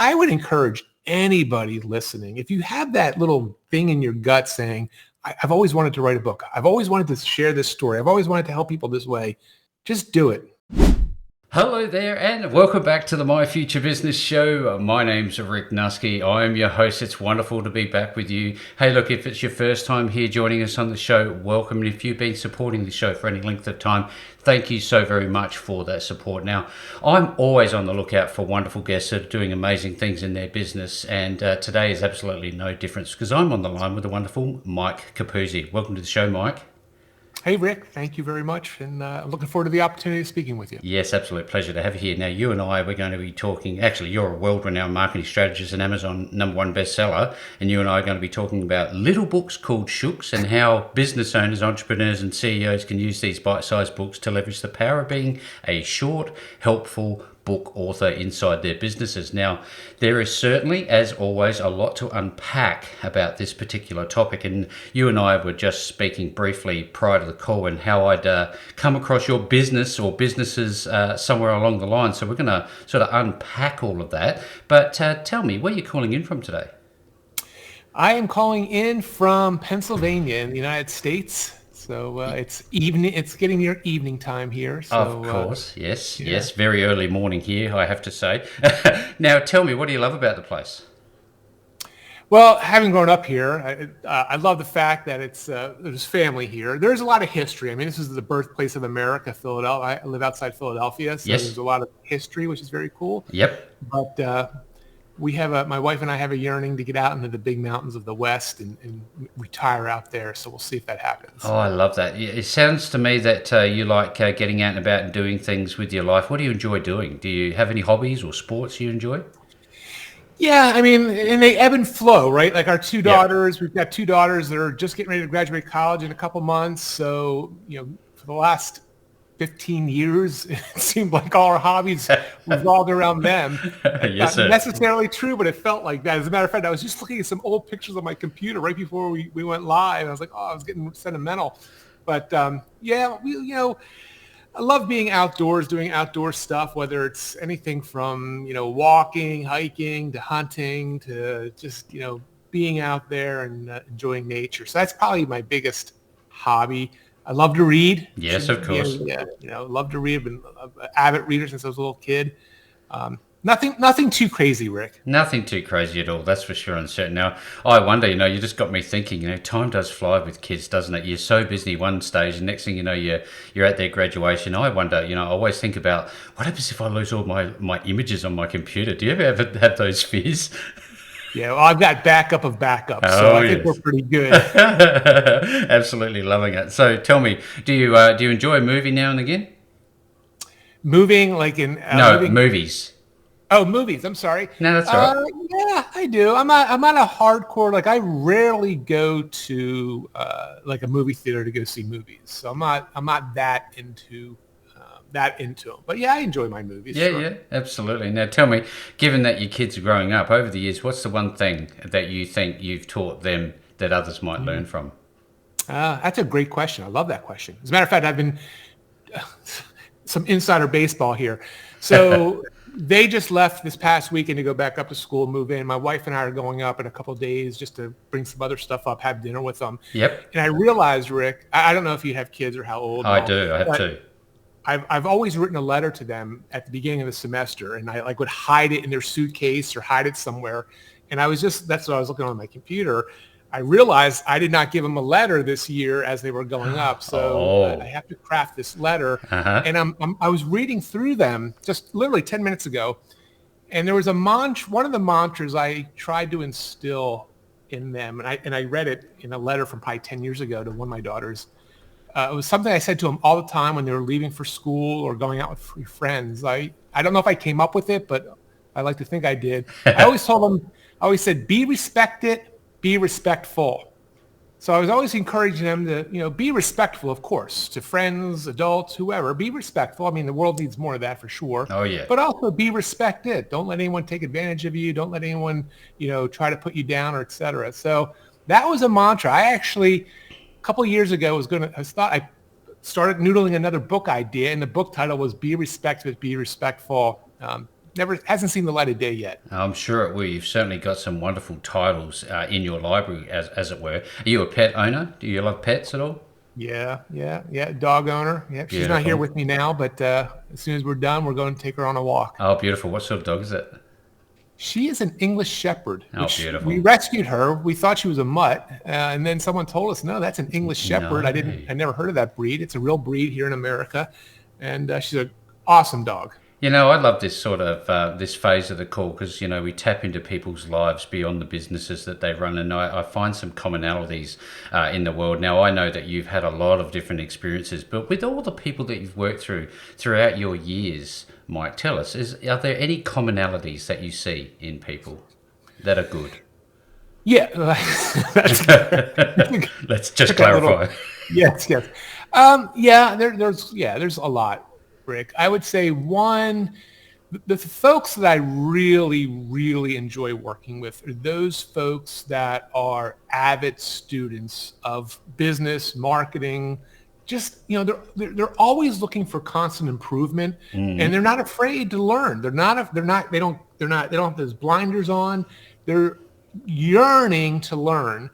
I would encourage anybody listening, if you have that little thing in your gut saying, I've always wanted to write a book. I've always wanted to share this story. I've always wanted to help people this way. Just do it. Hello there and welcome back to the My Future Business Show. My name's Rick Nusky. I am your host. It's wonderful to be back with you. Hey, look, if it's your first time here joining us on the show, welcome. And if you've been supporting the show for any length of time, thank you so very much for that support. Now, I'm always on the lookout for wonderful guests that are doing amazing things in their business. And today is absolutely no difference because I'm on the line with the wonderful Mike Capuzzi. Welcome to the show, Mike. Hey, Rick, thank you very much. And I'm looking forward to the opportunity of speaking with you. Yes, absolute pleasure to have you here. Now, you and I, we're going to be talking, actually, you're a world-renowned marketing strategist and Amazon #1 bestseller, and you and I are going to be talking about little books called Shooks and how business owners, entrepreneurs, and CEOs can use these bite-sized books to leverage the power of being a short, helpful book author inside their businesses. Now, there is certainly, as always, a lot to unpack about this particular topic, and you and I were just speaking briefly prior to the call and how I'd come across your business or businesses somewhere along the line. So we're going to sort of unpack all of that. But tell me, where are you calling in from today? I am calling in from Pennsylvania in the United States. So it's evening. It's getting near evening time here. So, of course, yes. Very early morning here, I have to say. Now, tell me, what do you love about the place? Well, having grown up here, I love the fact that there's family here. There's a lot of history. I mean, this is the birthplace of America, Philadelphia. I live outside Philadelphia, so Yes. There's a lot of history, which is very cool. Yep. But my wife and I have a yearning to get out into the big mountains of the West and retire out there. So we'll see if that happens. Oh, I love that. It sounds to me that you like getting out and about and doing things with your life. What do you enjoy doing? Do you have any hobbies or sports you enjoy? Yeah, I mean, and they ebb and flow, right? Like our two daughters, we've got two daughters that are just getting ready to graduate college in a couple months. So, for the last 15 years, it seemed like all our hobbies revolved around them. Yes, Not sir. necessarily true, but it felt like that. As a matter of fact, I was just looking at some old pictures on my computer right before we went live. And I was like, oh, I was getting sentimental. But I love being outdoors, doing outdoor stuff, whether it's anything from, walking, hiking, to hunting, to just, being out there and enjoying nature. So that's probably my biggest hobby. I love to read. Yes, of course. Yeah, love to read. I've been an avid reader since I was a little kid. Nothing too crazy, Rick. Nothing too crazy at all, that's for sure and certain. Now, I wonder, you just got me thinking, time does fly with kids, doesn't it? You're so busy one stage, and next thing you know, you're at their graduation. I wonder, I always think about, what happens if I lose all my images on my computer? Do you ever have those fears? Yeah, well, I've got backup of backup, so I think we're pretty good. Absolutely loving it. So tell me, do you enjoy a movie now and again? Moving, like in movies. Oh, movies. I'm sorry. No, that's all right. Yeah, I do. I'm not a hardcore. Like I rarely go to like a movie theater to go see movies. So I'm not that into them. But yeah, I enjoy my movies. Yeah, sure. yeah, absolutely. Now tell me, given that your kids are growing up over the years, what's the one thing that you think you've taught them that others might learn from? That's a great question. I love that question. As a matter of fact, I've been some insider baseball here. So they just left this past weekend to go back up to school, move in. My wife and I are going up in a couple of days just to bring some other stuff up, have dinner with them. Yep. And I realized, Rick, I don't know if you have kids or how old. I do. I have two. I've always written a letter to them at the beginning of the semester, and I would hide it in their suitcase or hide it somewhere. And that's what I was looking on my computer. I realized I did not give them a letter this year as they were going up. So I have to craft this letter. Uh-huh. And I was reading through them just literally 10 minutes ago. And there was one of the mantras I tried to instill in them. And I read it in a letter from probably 10 years ago to one of my daughters. It was something I said to them all the time when they were leaving for school or going out with free friends. I don't know if I came up with it, but I like to think I did. I always said, be respected, be respectful. So I was always encouraging them to, be respectful, of course, to friends, adults, whoever. Be respectful. I mean, the world needs more of that for sure. Oh, yeah. But also be respected. Don't let anyone take advantage of you. Don't let anyone, try to put you down or et cetera. So that was a mantra. I actually, a couple of years ago, I started noodling another book idea, and the book title was Be Respected, Be Respectful. never hasn't seen the light of day yet. I'm sure it will. You've certainly got some wonderful titles in your library, as it were. Are you a pet owner? Do you love pets at all? Yeah, yeah, yeah. Dog owner. Yeah, she's not here Beautiful. with me now, but as soon as we're done, we're going to take her on a walk. Oh, beautiful. What sort of dog is it? She is an English Shepherd, Oh, which we beautiful. rescued her. We thought she was a mutt, and then someone told us, no, that's an English Shepherd. No. I never heard of that breed. It's a real breed here in America, and she's an awesome dog. You know, I love this sort of this phase of the call because we tap into people's lives beyond the businesses that they run, and I find some commonalities in the world. Now, I know that you've had a lot of different experiences, but with all the people that you've worked throughout your years, Mike, tell us: are there any commonalities that you see in people that are good? Yeah, that's Let's just took that little. clarify. Yes, yes. Yeah, there's a lot, Rick. I would say one, the folks that I really, really enjoy working with are those folks that are avid students of business, marketing. Just they're always looking for constant improvement, and they're not afraid to learn. They don't have those blinders on. They're yearning to learn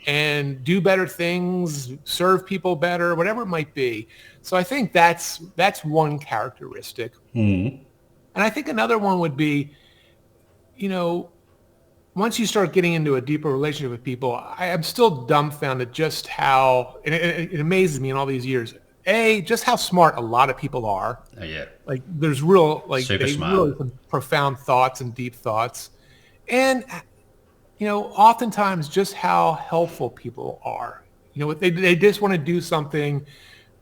and do better things, serve people better, whatever it might be. So I think that's one characteristic. And I think another one would be, you know, once you start getting into a deeper relationship with people, I am still dumbfounded just how, and it amazes me in all these years, just how smart a lot of people are. Oh, yeah, Like there's real, super they smart. really have profound thoughts and deep thoughts. And oftentimes just how helpful people are. They just want to do something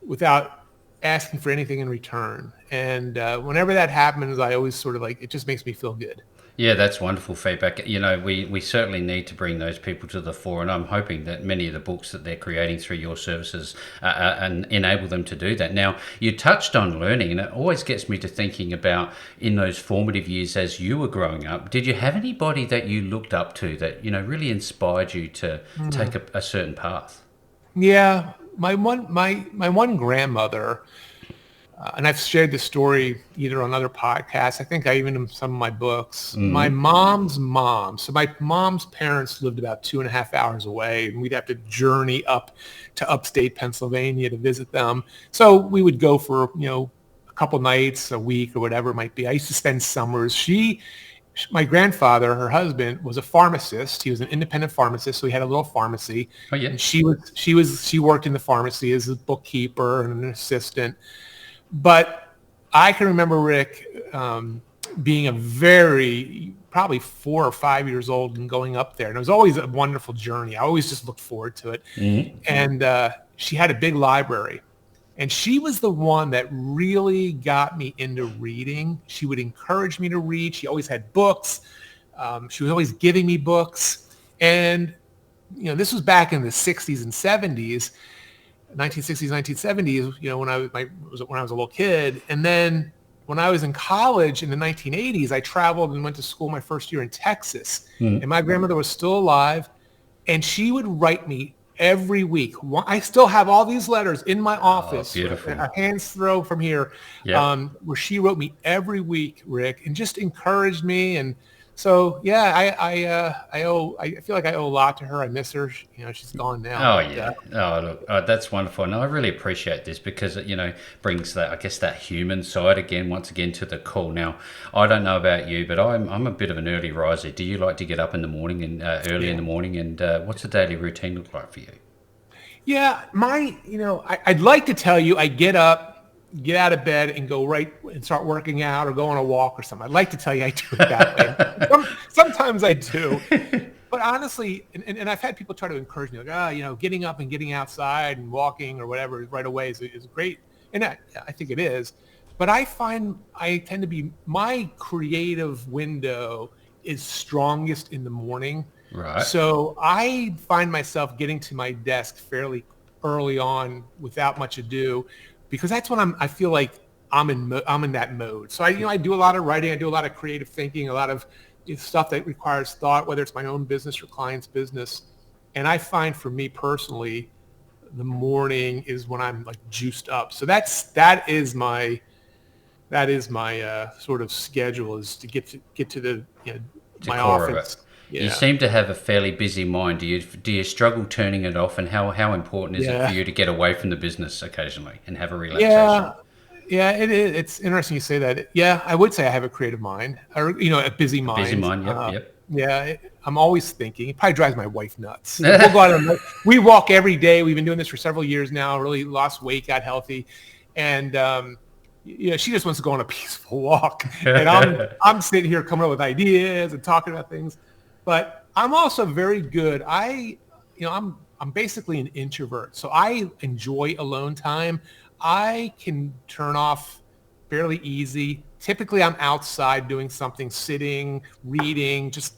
without asking for anything in return. And whenever that happens, I always sort of it just makes me feel good. Yeah, that's wonderful feedback. We certainly need to bring those people to the fore, and I'm hoping that many of the books that they're creating through your services and enable them to do that. Now, you touched on learning, and it always gets me to thinking about in those formative years as you were growing up. Did you have anybody that you looked up to that really inspired you to take a certain path? Yeah, my one grandmother, and I've shared this story either on other podcasts. I think I even in some of my books. My mom's mom. So my mom's parents lived about 2.5 hours away, and we'd have to journey up to upstate Pennsylvania to visit them. So we would go for a couple nights, a week, or whatever it might be. I used to spend summers. My grandfather, her husband, was a pharmacist. He was an independent pharmacist, so he had a little pharmacy. Oh, yeah. And she worked in the pharmacy as a bookkeeper and an assistant. But I can remember Rick being probably 4 or 5 years old and going up there. And it was always a wonderful journey. I always just looked forward to it. And she had a big library. And she was the one that really got me into reading. She would encourage me to read. She always had books. She was always giving me books. And, this was back in the 60s and 70s. 1960s, 1970s, when I was a little kid. And then when I was in college in the 1980s, I traveled and went to school my first year in Texas. And my grandmother was still alive, and she would write me every week. I still have all these letters in my office, beautiful. a hand's throw from here, Yeah. where she wrote me every week, Rick, and just encouraged me. And so, yeah, I feel like I owe a lot to her. I miss her. She's gone now. Oh, yeah. Oh, look, that's wonderful. And I really appreciate this because it, brings that, I guess, that human side once again to the call. Now, I don't know about you, but I'm a bit of an early riser. Do you like to get up in the morning and early in the morning? And what's the daily routine look like for you? Yeah, I'd like to tell you I get up, get out of bed, and go right and start working out or go on a walk or something. I'd like to tell you I do it that way. Sometimes I do. But honestly, and I've had people try to encourage me, like, getting up and getting outside and walking or whatever right away is great. And I think it is. But I find my creative window is strongest in the morning. Right. So I find myself getting to my desk fairly early on without much ado, because that's when I feel like I'm in that mode. So I do a lot of writing, I do a lot of creative thinking, a lot of stuff that requires thought, whether it's my own business or client's business. And I find for me personally, the morning is when I'm like juiced up. So that is my that is my sort of schedule, is to get to the The my core of it. office. You Yeah, seem to have a fairly busy mind. Do you struggle turning it off, and how important is it for yeah, you to get away from the business occasionally and have a relaxation? yeah, yeah. It is. It's interesting you say that. Yeah, I would say I have a creative mind, or a busy A busy mind. mind. Yep. Yep. Yeah, I'm always thinking. It probably drives my wife nuts. Like we'll go out on, we walk every day. We've been doing this for several years now. Really lost weight, got healthy, and she just wants to go on a peaceful walk. And I'm sitting here coming up with ideas and talking about things. But I'm also very good. I'm basically an introvert, so I enjoy alone time. I can turn off fairly easy. Typically, I'm outside doing something, sitting, reading, just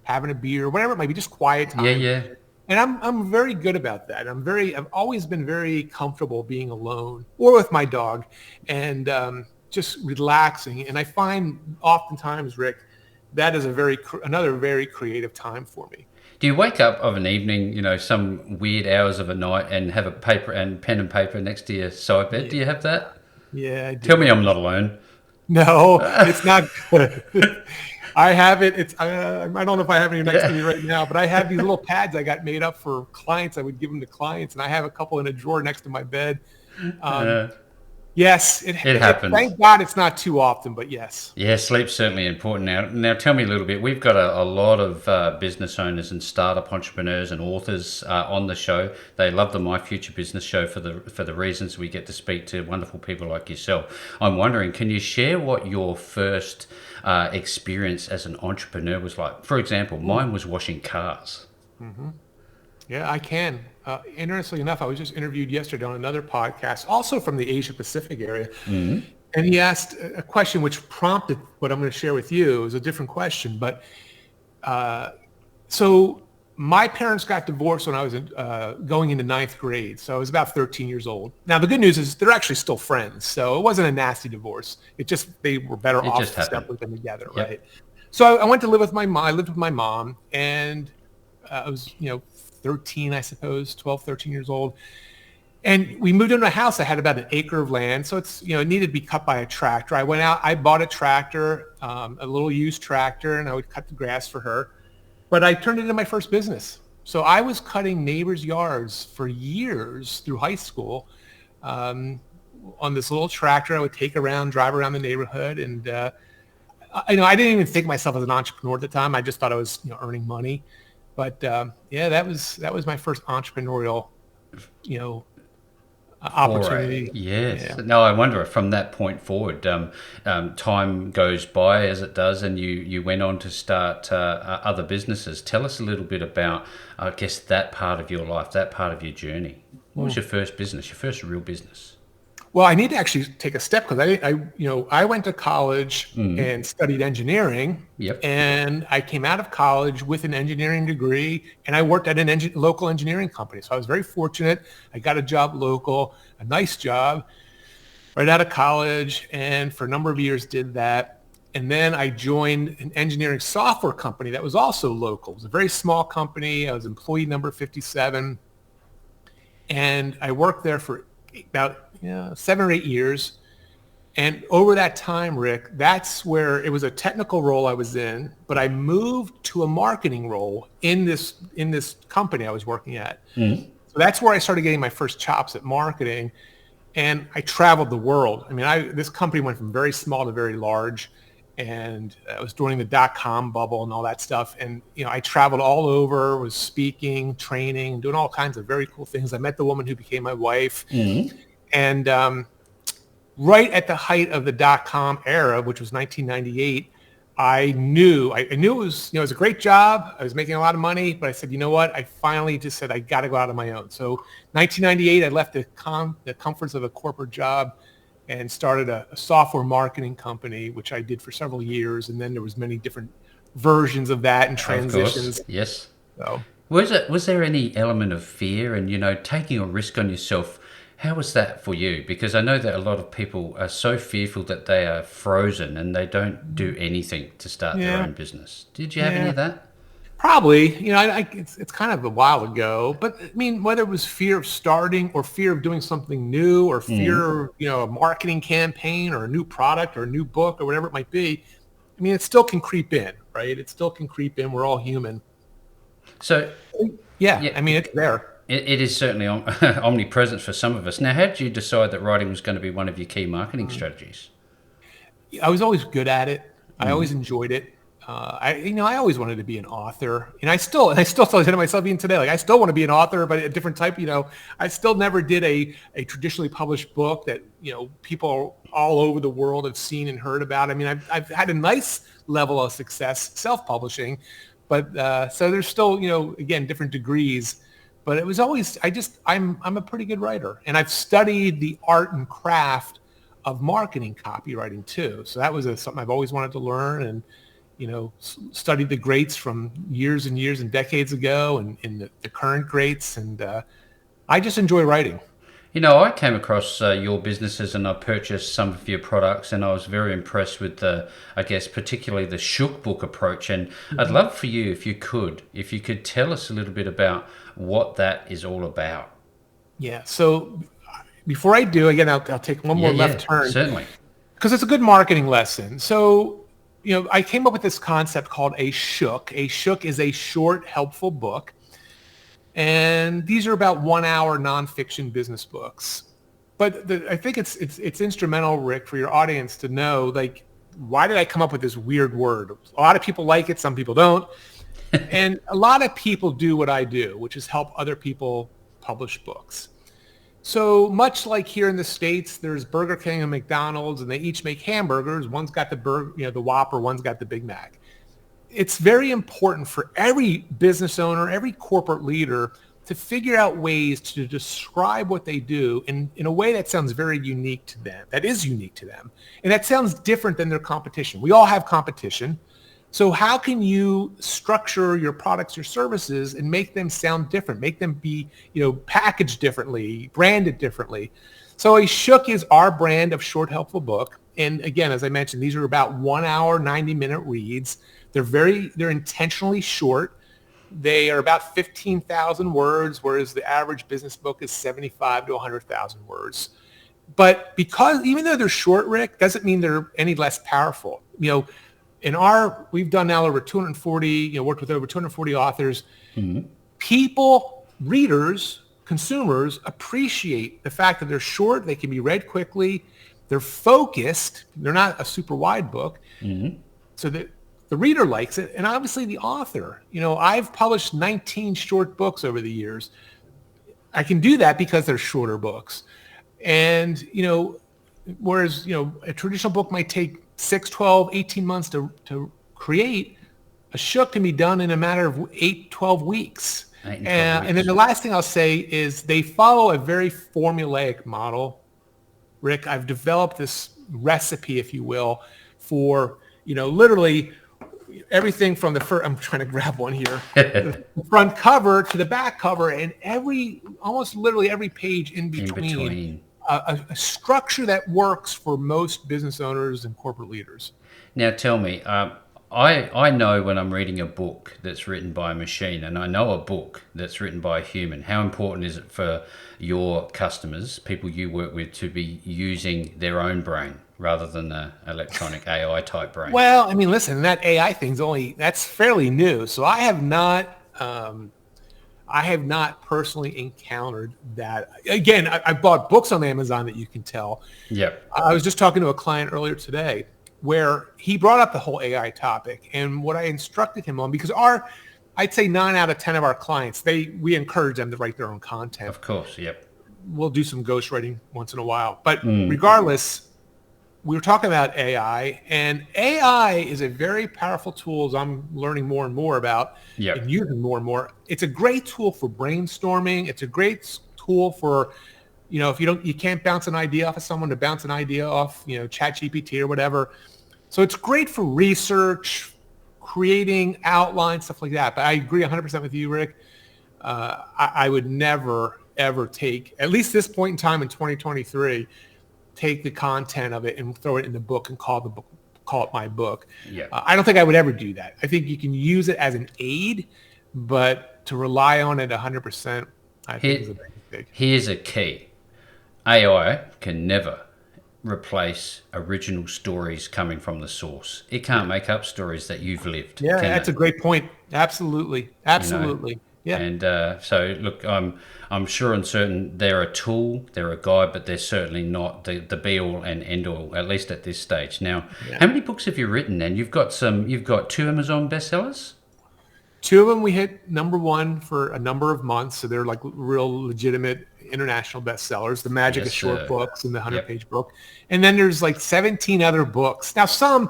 having a beer, whatever it might be, just quiet Yeah. time. Yeah. And I'm very good about that. I've always been very comfortable being alone or with my dog, and just relaxing. And I find oftentimes, Rick, that is another very creative time for me. Do you wake up of an evening, some weird hours of a night, and have a paper and pen and paper next to your side bed? Yeah, Do you have that? yeah, I Tell me do. I'm not alone. No, it's not good. I have it. I don't know if I have any next to Yeah. me right now, but I have these little pads I got made up for clients. I would give them to clients, and I have a couple in a drawer next to my bed. Um, Uh, yes, it happens. thank God it's not too often, but yes. Yeah, sleep's certainly important. Now tell me a little bit. We've got a lot of business owners and startup entrepreneurs and authors on the show. They love the My Future Business show for the reasons we get to speak to wonderful people like yourself. I'm wondering, can you share what your first experience as an entrepreneur was like? For example, mine was washing cars. Mm-hmm. Yeah, I can. Interestingly enough, I was just interviewed yesterday on another podcast, also from the Asia Pacific area. Mm-hmm. And he asked a question which prompted what I'm going to share with you. It was a different question, but uh, so my parents got divorced when I was going into ninth grade. So I was about 13 years old. Now, the good news is they're actually still friends. So it wasn't a nasty divorce. It just, they were better It just off happened. separate than together, right? Yep. So I went to live with my mom. I lived with my mom, and I was, 13, I suppose, 12, 13 years old. And we moved into a house that had about an acre of land. So it needed to be cut by a tractor. I went out, I bought a tractor, a little used tractor, and I would cut the grass for her. But I turned it into my first business. So I was cutting neighbors' yards for years through high school um, on this little tractor. I would take around, drive around the neighborhood, and I didn't even think of myself as an entrepreneur at the time. I just thought I was earning money. But yeah, that was my first entrepreneurial you know Foray, opportunity. yes. Yeah. No, I wonder if from that point forward, time goes by as it does, and you went on to start other businesses. Tell us a little bit about, I guess, that part of your life, that part of your journey. What was your first business, your first real business? Well, I need to actually take a step because I went to college Mm. and studied engineering, Yep. and I came out of college with an engineering degree, and I worked at an local engineering company. So I was very fortunate. I got a job local, a nice job right out of college, and for a number of years did that. And then I joined an engineering software company that was also local. It was a very small company. I was employee number 57, and I worked there for about 7 or 8 years. And over that time, Rick, that's where it was a technical role I was in, but I moved to a marketing role in this company I was working at. Mm. So that's where I started getting my first chops at marketing, and I traveled the world. I mean, this company went from very small to very large, and it was during the dot-com bubble and all that stuff. And I traveled all over, was speaking, training, doing all kinds of very cool things. I met the woman who became my wife, Mm. and right at the height of the dot-com era, which was 1998, I knew it was a great job. I was making a lot of money, but I said, you know what? I finally just said I got to go out on my own. So 1998, I left the comforts of a corporate job and started a software marketing company, which I did for several years. And then there was many different versions of that and Of course, transitions. yes. So Was there any element of fear and taking a risk on yourself? How was that for you? Because I know that a lot of people are so fearful that they are frozen and they don't do anything to start their yeah, own business. Did you have any yeah. of that? Probably, it's kind of a while ago, but I mean, whether it was fear of starting or fear of doing something new or fear of, a marketing campaign or a new product or a new book or whatever it might be, I mean, it still can creep in, right? It still can creep in. We're all human. So, Yeah, yeah, I mean, it's there. it is certainly omnipresent for some of us. Now, how did you decide that writing was going to be one of your key marketing strategies? I was always good at it. I always enjoyed it. I always wanted to be an author, and I still tell myself even today, like I still want to be an author, but a different type. I still never did a traditionally published book that people all over the world have seen and heard about. I mean, I've had a nice level of success self-publishing, but so there's still again different degrees. But it was always I'm a pretty good writer, and I've studied the art and craft of marketing copywriting too. So that was something I've always wanted to learn, and studied the greats from years and years and decades ago, and the current greats, and I just enjoy writing. I came across your businesses and I purchased some of your products, and I was very impressed with I guess, particularly the Shook book approach. And I'd love for you, if you could tell us a little bit about what that is all about. Yeah. So before I do, again, I'll take one more left turn Certainly. because it's a good marketing lesson. So, I came up with this concept called a Shook. A Shook is a short, helpful book. And these are about 1 hour nonfiction business books. But I think it's instrumental, Rick, for your audience to know, like, why did I come up with this weird word? A lot of people like it. Some people don't. And a lot of people do what I do, which is help other people publish books. So much like here in the States, there's Burger King and McDonald's, and they each make hamburgers. One's got the Whopper, one's got the Big Mac. It's very important for every business owner, every corporate leader to figure out ways to describe what they do in a way that sounds very unique to them, that is unique to them. And that sounds different than their competition. We all have competition. So how can you structure your products or services and make them sound different, make them be, packaged differently, branded differently? So a Shook is our brand of short, helpful book. And again, as I mentioned, these are about 1 hour, 90-minute reads. They're intentionally short. They are about 15,000 words, whereas the average business book is 75 to 100,000 words. But even though they're short, Rick, doesn't mean they're any less powerful. We've done now over 240, worked with over 240 authors. People, readers, consumers appreciate the fact that they're short. They can be read quickly. They're focused. They're not a super wide book. So that the reader likes it. And obviously the author, I've published 19 short books over the years. I can do that because they're shorter books. And, whereas, a traditional book might take 6, 12, 18 months to create, a Shook can be done in a matter of 8, 12 weeks. And then the last thing I'll say is they follow a very formulaic model. Rick, I've developed this recipe, if you will, for, literally everything from I'm trying to grab one here, the front cover to the back cover, and almost literally every page in between. A structure that works for most business owners and corporate leaders. Now, tell me, I know when I'm reading a book that's written by a machine, and I know a book that's written by a human. How important is it for your customers, people you work with, to be using their own brain rather than the electronic AI type brain? Well, I mean, listen, that AI that's fairly new. So I have not personally encountered that. Again, I bought books on Amazon that you can tell. Yep. I was just talking to a client earlier today where he brought up the whole AI topic, and what I instructed him on, because I'd say 9 out of 10 of our clients, we encourage them to write their own content. Of course, yep. We'll do some ghostwriting once in a while. But regardless, we were talking about AI, and AI is a very powerful tool, as I'm learning more and more about and using more and more. It's a great tool for brainstorming. It's a great tool for, if you can't bounce an idea off of someone, to bounce an idea off, ChatGPT or whatever. So it's great for research, creating outlines, stuff like that. But I agree 100% with you, Rick. I would never, ever take, at least this point in time in 2023, take the content of it and throw it in the book and call the book call it my book. Yeah. I don't think I would ever do that. I think you can use it as an aid, but to rely on it 100%, I think Here, is a big mistake. here's a key. AI can never replace original stories coming from the source. It can't make up stories that you've lived, Yeah, can that's it? a great point. Absolutely. You know, Absolutely. Yeah. and so look, I'm sure and certain they're a tool, they're a guide, but they're certainly not the be all and end all, at least at this stage. Now, Yeah. how many books have you written? And you've got two Amazon bestsellers. Two of them we hit number one for a number of months, so they're like real legitimate international bestsellers. The Magic Yes, of Short sir. Books and the Yep. 100-page book, and then there's like 17 other books. Now some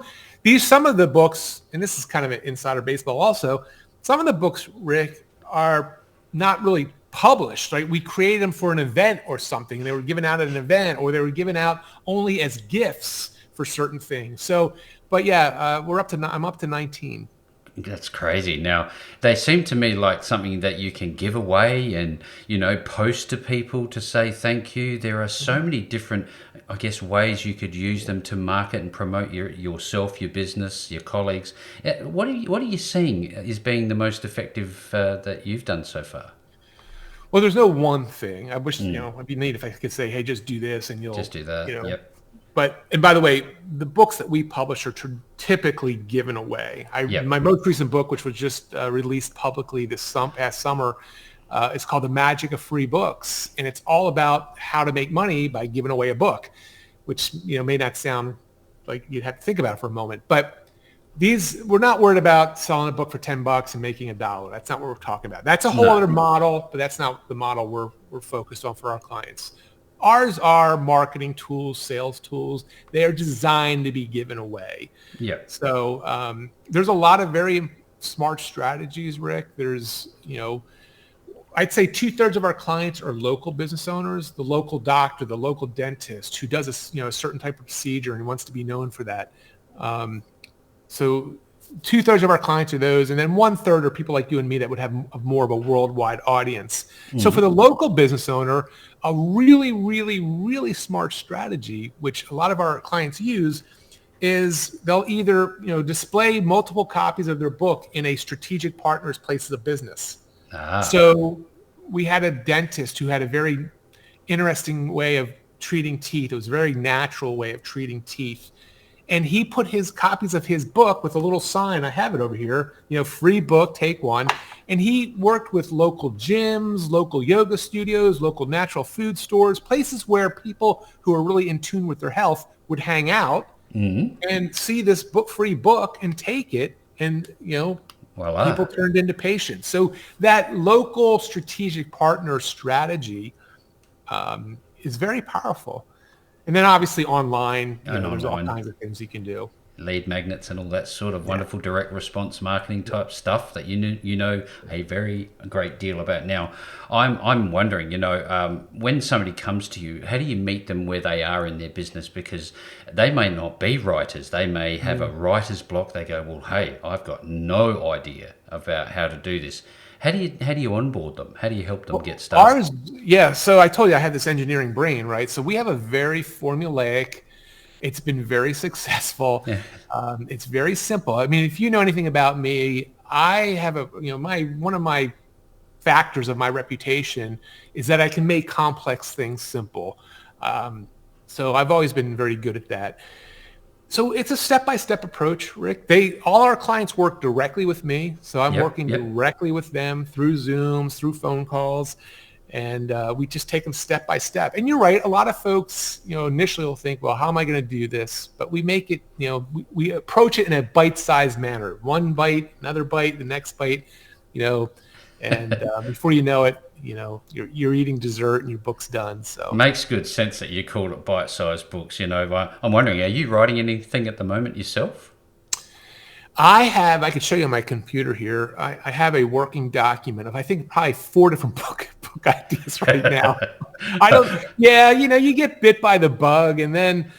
of the books, and this is kind of an insider baseball also. Some of the books, Rick, are not really published. Right? We created them for an event or something. They were given out at an event, or they were given out only as gifts for certain things. So, but yeah, I'm up to 19. That's crazy. Now, they seem to me like something that you can give away and, post to people to say thank you. There are so many different, I guess, ways you could use them to market and promote yourself, your business, your colleagues. What are you seeing as being the most effective that you've done so far? Well, there's no one thing. I wish, it'd be neat if I could say, hey, just do this and Just do that. you know, Yep. and by the way, the books that we publish are typically given away. Yep. My most recent book, which was just released publicly past summer, is called The Magic of Free Books. And it's all about how to make money by giving away a book, which, may not sound like you'd have to think about it for a moment. But we're not worried about selling a book for $10 and making $1. That's not what we're talking about. That's a whole No. other model, but that's not the model we're focused on for our clients. Ours are marketing tools, sales tools. They are designed to be given away. Yep. So there's a lot of very smart strategies, Rick. There's, I'd say 2/3 of our clients are local business owners, the local doctor, the local dentist who does a certain type of procedure and wants to be known for that. So 2/3 of our clients are those, and then 1/3 are people like you and me that would have more of a worldwide audience. So for the local business owner, a really, really, really smart strategy, which a lot of our clients use, is they'll either display multiple copies of their book in a strategic partner's places of business. Ah. So we had a dentist who had a very interesting way of treating teeth. It was a very natural way of treating teeth. And he put his copies of his book with a little sign. I have it over here, free book, take one. And he worked with local gyms, local yoga studios, local natural food stores, places where people who are really in tune with their health would hang out and see this free book and take it. And, Voila. people turned into patients. So that local strategic partner strategy is very powerful. And then obviously online, there's all online. kinds of things you can do. Lead magnets and all that sort of wonderful direct response marketing type stuff that you know a very great deal about. Now, I'm wondering, when somebody comes to you, how do you meet them where they are in their business? Because they may not be writers, they may have a writer's block. They go, well, hey, I've got no idea about how to do this. How do you onboard them? How do you help them get started? Ours, yeah. So I told you I had this engineering brain, right? So we have a very formulaic. It's been very successful. Yeah. It's very simple. I mean, if you know anything about me, I have one of my factors of my reputation is that I can make complex things simple. So I've always been very good at that. So it's a step-by-step approach, Rick. All our clients work directly with me. So I'm working directly with them through Zooms, through phone calls, and we just take them step by step. And you're right. A lot of folks, initially will think, well, how am I going to do this? But we make it, we approach it in a bite-sized manner. One bite, another bite, the next bite, and before you know it, you're eating dessert and your book's done. So Makes good sense that you call it bite-sized books. I'm wondering, are you writing anything at the moment yourself? I could show you on my computer here. I have a working document of, I think, probably 4 different book ideas right now. You get bit by the bug, and then,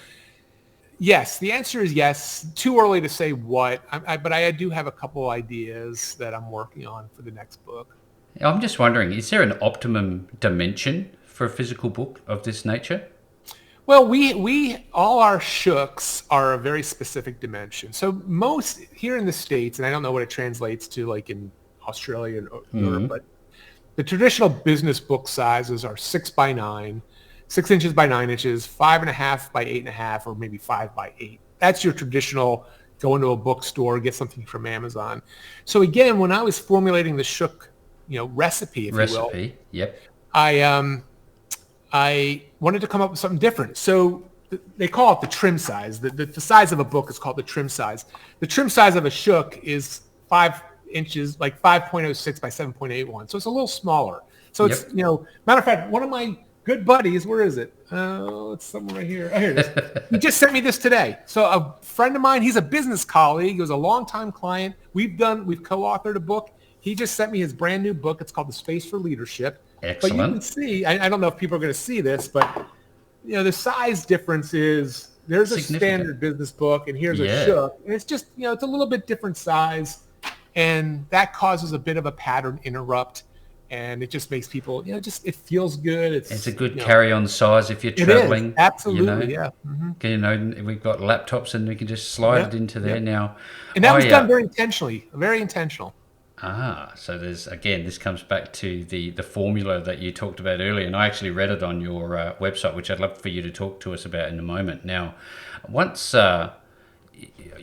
yes, the answer is yes. Too early to say what, but I do have a couple ideas that I'm working on for the next book. I'm just wondering, is there an optimum dimension for a physical book of this nature? Well, we all our shooks are a very specific dimension. So most here in the States, and I don't know what it translates to like in Australia and Europe, but the traditional business book sizes are 6 by 9, 6 inches by 9 inches, 5.5 by 8.5, or maybe 5 by 8. That's your traditional go into a bookstore, get something from Amazon. So again, when I was formulating the shook, recipe, if you will, Recipe. Yep. I wanted to come up with something different. So they call it the trim size. The size of a book is called the trim size. The trim size of a shook is 5 inches, like 5.06 by 7.81. So it's a little smaller. So it's, matter of fact, one of my good buddies, where is it? Oh, it's somewhere right here. Oh, here it is. He just sent me this today. So a friend of mine, he's a business colleague. He was a longtime client. We've co-authored a book. He just sent me his brand new book. It's called The Space for Leadership. Excellent. But you can see, I don't know if people are going to see this, but the size difference is there's a standard business book and here's a shook. And it's just, it's a little bit different size, and that causes a bit of a pattern interrupt, and it just makes people, it feels good. It's a good carry-on size if you're traveling. Absolutely, yeah. Mm-hmm. We've got laptops and we can just slide it into there now. And that was done very intentionally, very intentional. So this comes back to the formula that you talked about earlier, and I actually read it on your website, which I'd love for you to talk to us about in a moment. Now, once,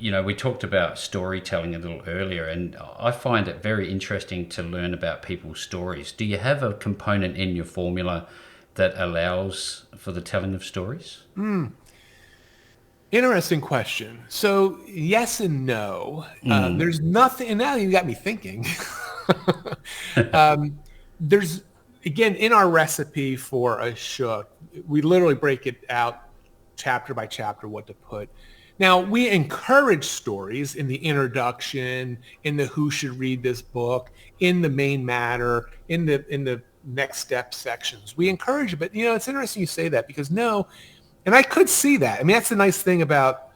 we talked about storytelling a little earlier, and I find it very interesting to learn about people's stories. Do you have a component in your formula that allows for the telling of stories? Interesting question. So yes and no. There's nothing, and now you got me thinking. There's, again, in our recipe for a shook, we literally break it out chapter by chapter what to put. Now, we encourage stories in the introduction, in the who should read this book, in the main matter, in the next step sections. We encourage it, but it's interesting you say that because and I could see that. I mean, that's the nice thing about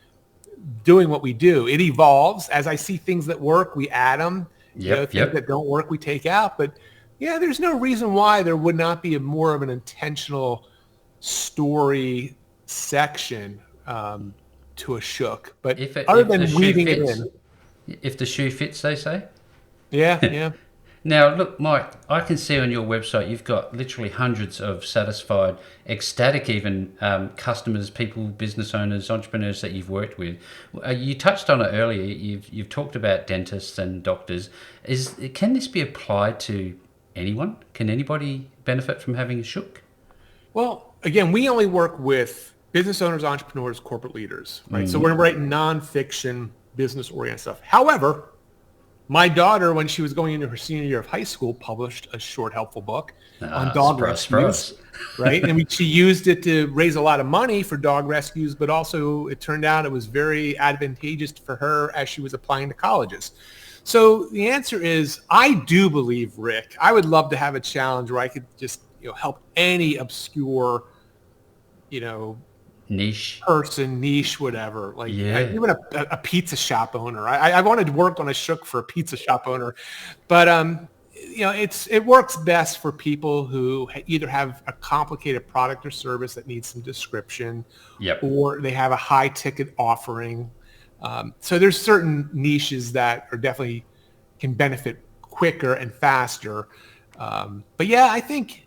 doing what we do. It evolves. As I see things that work, we add them. Things that don't work, we take out. But there's no reason why there would not be more of an intentional story section to a shook. But other than weaving it in. If the shoe fits, they say? Yeah. Now, look, Mike, I can see on your website you've got literally hundreds of satisfied, ecstatic even customers, people, business owners, entrepreneurs that you've worked with. You touched on it earlier. You've talked about dentists and doctors. Can this be applied to anyone? Can anybody benefit from having a shook? Well, again, we only work with business owners, entrepreneurs, corporate leaders, right? So we're writing nonfiction, business-oriented stuff. However, my daughter, when she was going into her senior year of high school, published a short, helpful book on dog rescues, right? And she used it to raise a lot of money for dog rescues, but also it turned out it was very advantageous for her as she was applying to colleges. So the answer is, I do believe, Rick, I would love to have a challenge where I could just help any obscure, niche person, whatever, like even a pizza shop owner. I wanted to work on a shook for a pizza shop owner, but it works best for people who either have a complicated product or service that needs some description, or they have a high ticket offering. So there's certain niches that are definitely can benefit quicker and faster. But I think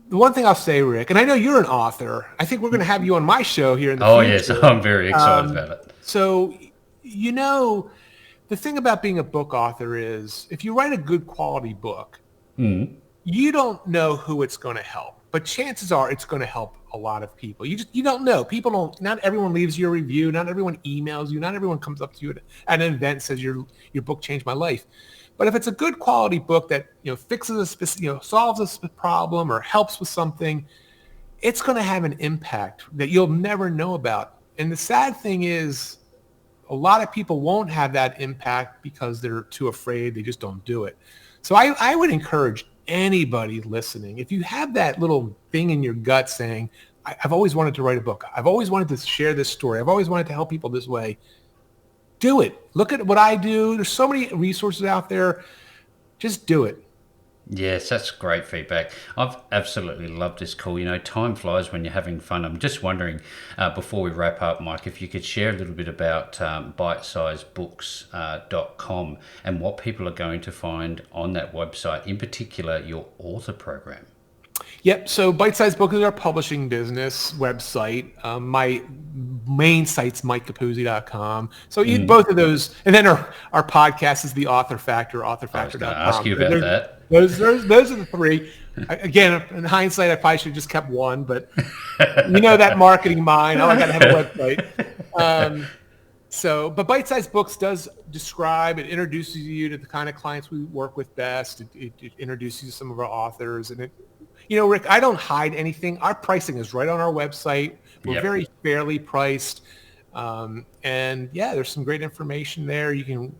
the one thing I'll say, Rick, and I know you're an author. I think we're going to have you on my show here in the future. Oh, yes. I'm very excited about it. So, the thing about being a book author is if you write a good quality book, you don't know who it's going to help. But chances are it's going to help a lot of people. You don't know. Not everyone leaves you a review. Not everyone emails you. Not everyone comes up to you at an event and says your book changed my life. But if it's a good quality book that fixes a specific, solves a problem or helps with something, it's going to have an impact that you'll never know about. And the sad thing is, a lot of people won't have that impact because they're too afraid. They just don't do it. So I would encourage anybody listening, if you have that little thing in your gut saying, I've always wanted to write a book. I've always wanted to share this story. I've always wanted to help people this way. Do it. Look at what I do. There's so many resources out there. Just do it. Yes, that's great feedback. I've absolutely loved this call. You know, time flies when you're having fun. I'm just wondering, before we wrap up, Mike, if you could share a little bit about bitesizebooks.com and what people are going to find on that website, in particular, your author program. Yep. So Bite Size Book is our publishing business website. My main site's mikecapuzzi.com. So both of those, and then our podcast is the Author Factor, I was going to ask authorfactor.com. you about that. Those are the three. Again, in hindsight, I probably should have just kept one, but that marketing mind. Oh, I got to have a website. But Bite Size Books does describe, it introduces you to the kind of clients we work with best. It introduces you to some of our authors, and Rick, I don't hide anything. Our pricing is right on our website. We're Yep. very fairly priced. And yeah, there's some great information there. You can,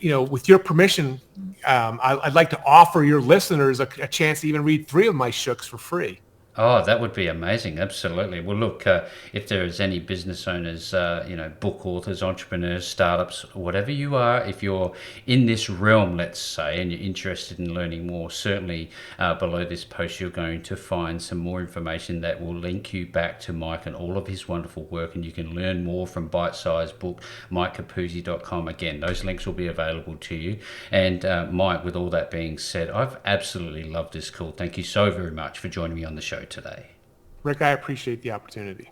with your permission, I'd like to offer your listeners a chance to even read 3 of my shooks for free. Oh, that would be amazing. Absolutely. Well, look, if there is any business owners, book authors, entrepreneurs, startups, whatever you are, if you're in this realm, let's say, and you're interested in learning more, certainly below this post, you're going to find some more information that will link you back to Mike and all of his wonderful work. And you can learn more from Bite Size Book, mikecapuzzi.com. Again, those links will be available to you. And Mike, with all that being said, I've absolutely loved this call. Thank you so very much for joining me on the show today. Rick, I appreciate the opportunity.